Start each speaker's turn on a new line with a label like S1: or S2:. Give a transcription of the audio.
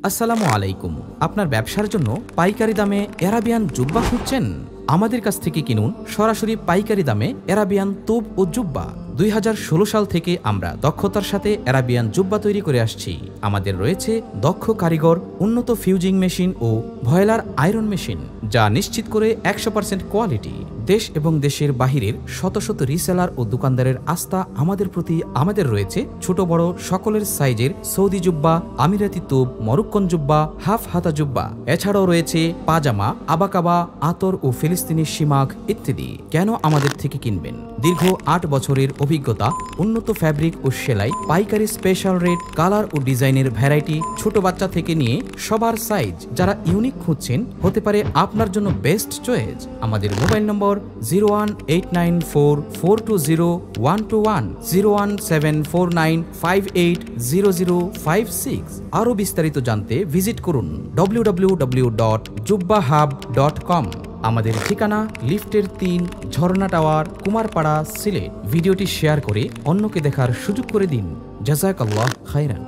S1: আসসালামু আলাইকুম। আপনার ব্যবসার জন্য পাইকারি দামে এরাবিয়ান জুব্বা খুঁজছেন? আমাদের কাছ থেকে কিনুন সরাসরি পাইকারি দামে এরাবিয়ান তোপ ও জুব্বা। 2016 সাল থেকে আমরা দক্ষতার সাথে এরাবিয়ান জুব্বা তৈরি করে আসছি। আমাদের রয়েছে দক্ষ কারিগর, উন্নত ফিউজিং মেশিন ও ভয়েলার আয়রন মেশিন, যা নিশ্চিত করে 100% কোয়ালিটি। দেশ এবং দেশের বাহিরের শত শত রিসেলার ও দোকানদারের আস্থা আমাদের প্রতি। আমাদের রয়েছে ছোট বড় সকলের সাইজের সৌদি জুব্বা, আমিরাতি তোপ, মরক্কন জুব্বা, হাফ হাতা জুব্বা। এছাড়াও রয়েছে পাজামা, আবাকাবা, আতর ও ফিলিস্তিনি শিমাক ইত্যাদি। কেন আমাদের থেকে কিনবেন? দীর্ঘ 8 বছরের অভিজ্ঞতা, উন্নত ফ্যাব্রিক ও সেলাই, পাইকারি স্পেশাল রেট, কালার ও ডিজাইনের ভ্যারাইটি, ছোট বাচ্চা থেকে নিয়ে সবার সাইজ। যারা ইউনিক খুঁজছেন, হতে পারে আপনার জন্য বেস্ট চয়েস। আমাদের মোবাইল নম্বর 01894420121, 01749580056। আরও বিস্তারিত জানতে ভিজিট করুন www.jubbahub.com। আমাদের ঠিকানা লিফটের 3, ঝর্ণা টাওয়ার, কুমারপাড়া, সিলেট। ভিডিওটি শেয়ার করে অন্যকে দেখার সুযোগ করে দিন। জাযাকাল্লাহ খাইরান।